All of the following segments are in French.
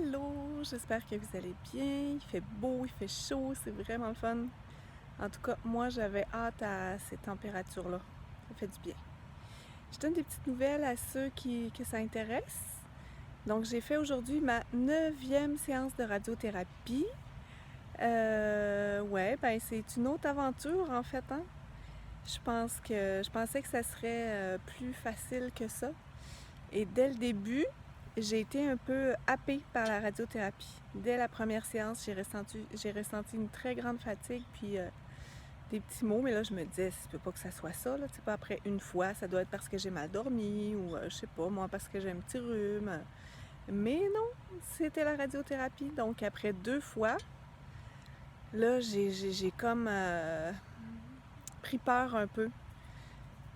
Allô, j'espère que vous allez bien. Il fait beau, il fait chaud, c'est vraiment le fun. En tout cas, moi, j'avais hâte à ces températures-là. Ça fait du bien. Je donne des petites nouvelles à ceux que ça intéresse. Donc, j'ai fait aujourd'hui ma 9e séance de radiothérapie. Ouais, ben c'est une autre aventure en fait, hein. Je pensais que ça serait plus facile que ça. Et dès le début, j'ai été un peu happée par la radiothérapie. Dès la première séance, j'ai ressenti une très grande fatigue, puis des petits maux, mais là, je me disais, ça peut pas que ça soit ça, là. C'est pas après une fois, ça doit être parce que j'ai mal dormi, ou je sais pas, moi, parce que j'ai un petit rhume. Mais non, c'était la radiothérapie. Donc, après 2 fois, là, j'ai comme pris peur un peu.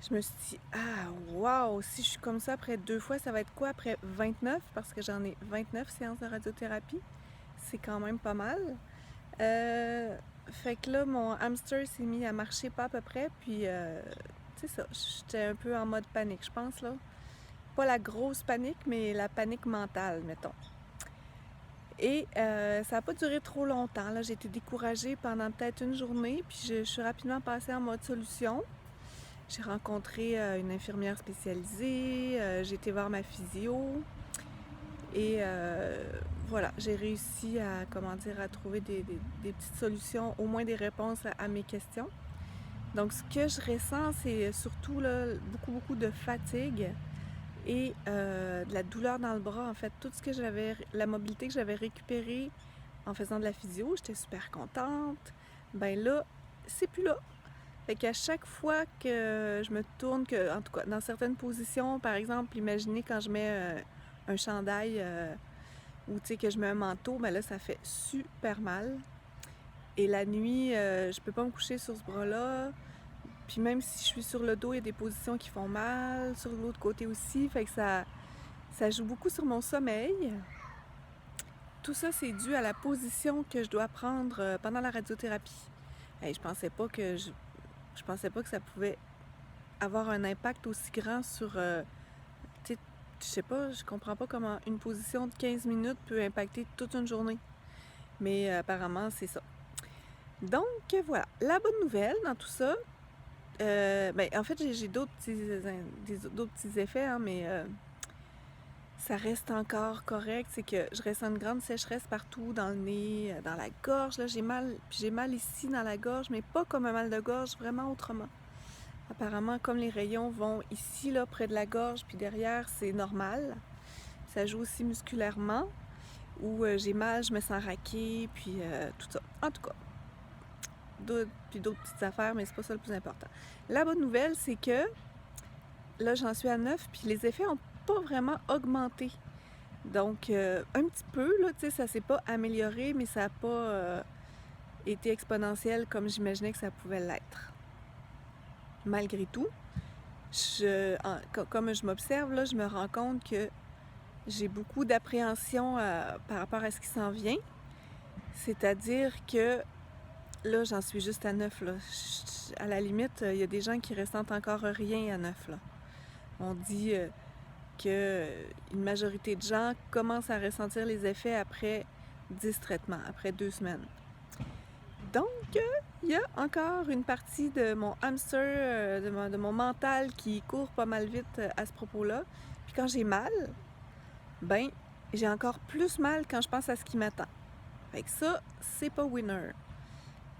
Je me suis dit, ah, waouh, si je suis comme ça après 2 fois, ça va être quoi après 29? Parce que j'en ai 29 séances de radiothérapie. C'est quand même pas mal. Fait que là, mon hamster s'est mis à marcher pas à peu près. Puis, c'est ça, j'étais un peu en mode panique, je pense, là. Pas la grosse panique, mais la panique mentale, mettons. Et ça n'a pas duré trop longtemps, là. J'ai été découragée pendant peut-être une journée. Puis, je suis rapidement passée en mode solution. J'ai rencontré une infirmière spécialisée, j'ai été voir ma physio et voilà, j'ai réussi à, à trouver des petites solutions, au moins des réponses à mes questions. Donc, ce que je ressens, c'est surtout là, beaucoup de fatigue et de la douleur dans le bras. En fait, la mobilité que j'avais récupérée en faisant de la physio, j'étais super contente. Ben là, c'est plus là. Fait qu'à chaque fois que je me tourne, en tout cas dans certaines positions, par exemple, imaginez quand je mets un chandail ou que je mets un manteau, ben là ça fait super mal. Et la nuit, je peux pas me coucher sur ce bras-là. Puis même si je suis sur le dos, il y a des positions qui font mal, sur l'autre côté aussi. Fait que ça joue beaucoup sur mon sommeil. Tout ça, c'est dû à la position que je dois prendre pendant la radiothérapie. Hey, je pensais pas que ça pouvait avoir un impact aussi grand sur, tu sais, je sais pas, je comprends pas comment une position de 15 minutes peut impacter toute une journée. Mais apparemment, c'est ça. Donc, voilà. La bonne nouvelle dans tout ça, ben, en fait, j'ai d'autres petits effets, hein, mais ça reste encore correct. C'est que je ressens une grande sécheresse partout, dans le nez, dans la gorge. Là, j'ai mal ici dans la gorge, mais pas comme un mal de gorge, vraiment autrement. Apparemment, comme les rayons vont ici, là, près de la gorge, puis derrière, c'est normal. Ça joue aussi musculairement, où j'ai mal, je me sens raquée, puis tout ça. En tout cas, puis d'autres petites affaires, mais c'est pas ça le plus important. La bonne nouvelle, c'est que là, j'en suis à 9, puis les effets ont pas vraiment augmenté. Donc, un petit peu, là, tu sais, ça s'est pas amélioré, mais ça n'a pas été exponentiel comme j'imaginais que ça pouvait l'être. Malgré tout, comme je m'observe, là, je me rends compte que j'ai beaucoup d'appréhension par rapport à ce qui s'en vient. C'est-à-dire que là, j'en suis juste à 9. Là. À la limite, il y a des gens qui ressentent encore rien à 9. Là. On dit qu'une majorité de gens commencent à ressentir les effets après 10 traitements, après 2 semaines. Donc, il y a encore une partie de mon hamster, de mon mental qui court pas mal vite à ce propos-là. Puis quand j'ai mal, ben, j'ai encore plus mal quand je pense à ce qui m'attend. Fait que ça, c'est pas winner.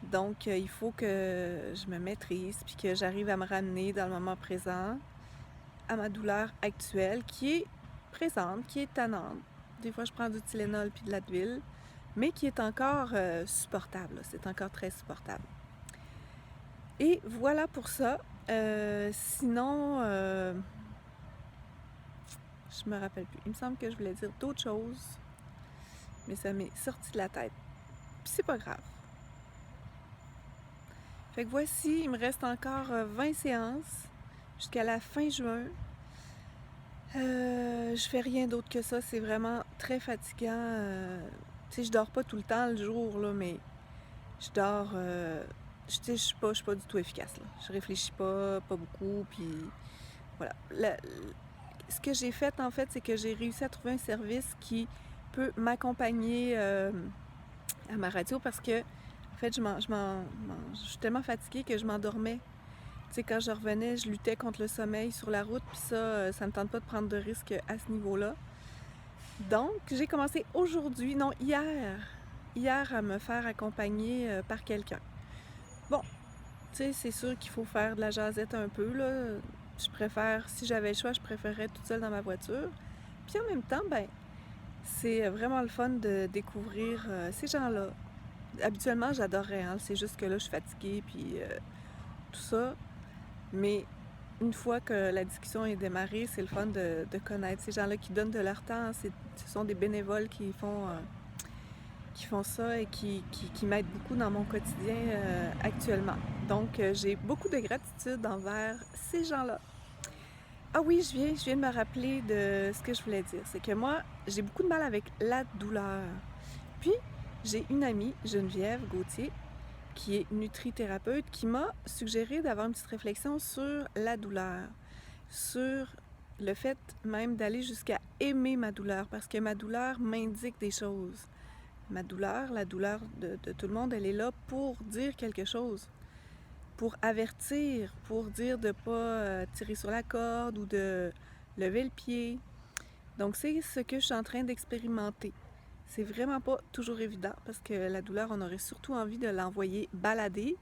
Donc, il faut que je me maîtrise puis que j'arrive à me ramener dans le moment présent à ma douleur actuelle qui est présente, qui est tannante. Des fois, je prends du Tylenol puis de l'Advil, mais qui est encore supportable. C'est encore très supportable. Et voilà pour ça. Sinon, je me rappelle plus. Il me semble que je voulais dire d'autres choses, mais ça m'est sorti de la tête. Puis c'est pas grave. Fait que voici, il me reste encore 20 séances jusqu'à la fin juin. Je fais rien d'autre que ça. C'est vraiment très fatigant. Tu sais, je dors pas tout le temps le jour, là, mais je dors... je suis pas du tout efficace, là. Je réfléchis pas beaucoup, puis voilà. Ce que j'ai fait, en fait, c'est que j'ai réussi à trouver un service qui peut m'accompagner à ma radio parce que, en fait, je suis tellement fatiguée que je m'endormais. Tu sais, quand je revenais, je luttais contre le sommeil sur la route, puis ça me tente pas de prendre de risques à ce niveau-là. Donc, j'ai commencé aujourd'hui, non, hier à me faire accompagner par quelqu'un. Bon, tu sais, c'est sûr qu'il faut faire de la jasette un peu, là. Je préfère, si j'avais le choix, je préférerais toute seule dans ma voiture. Puis en même temps, ben, c'est vraiment le fun de découvrir ces gens-là. Habituellement, j'adorerais, hein. C'est juste que là, je suis fatiguée, puis tout ça. Mais une fois que la discussion est démarrée, c'est le fun de connaître ces gens-là qui donnent de leur temps. Ce sont des bénévoles qui font ça et qui m'aident beaucoup dans mon quotidien actuellement. Donc, j'ai beaucoup de gratitude envers ces gens-là. Ah oui, je viens de me rappeler de ce que je voulais dire. C'est que moi, j'ai beaucoup de mal avec la douleur. Puis, j'ai une amie, Geneviève Gauthier, qui est nutrithérapeute, qui m'a suggéré d'avoir une petite réflexion sur la douleur, sur le fait même d'aller jusqu'à aimer ma douleur, parce que ma douleur m'indique des choses. Ma douleur, la douleur de tout le monde, elle est là pour dire quelque chose, pour avertir, pour dire de ne pas tirer sur la corde ou de lever le pied. Donc c'est ce que je suis en train d'expérimenter. C'est vraiment pas toujours évident parce que la douleur, on aurait surtout envie de l'envoyer balader.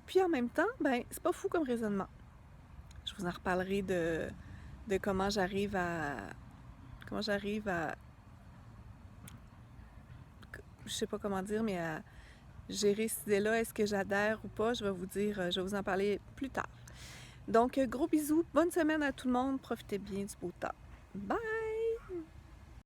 Puis en même temps, ben c'est pas fou comme raisonnement. Je vous en reparlerai de comment j'arrive à je sais pas comment dire, mais à gérer cette idée-là. Est-ce que j'adhère ou pas? Je vais vous en parler plus tard. Donc, gros bisous, bonne semaine à tout le monde, profitez bien du beau temps. Bye!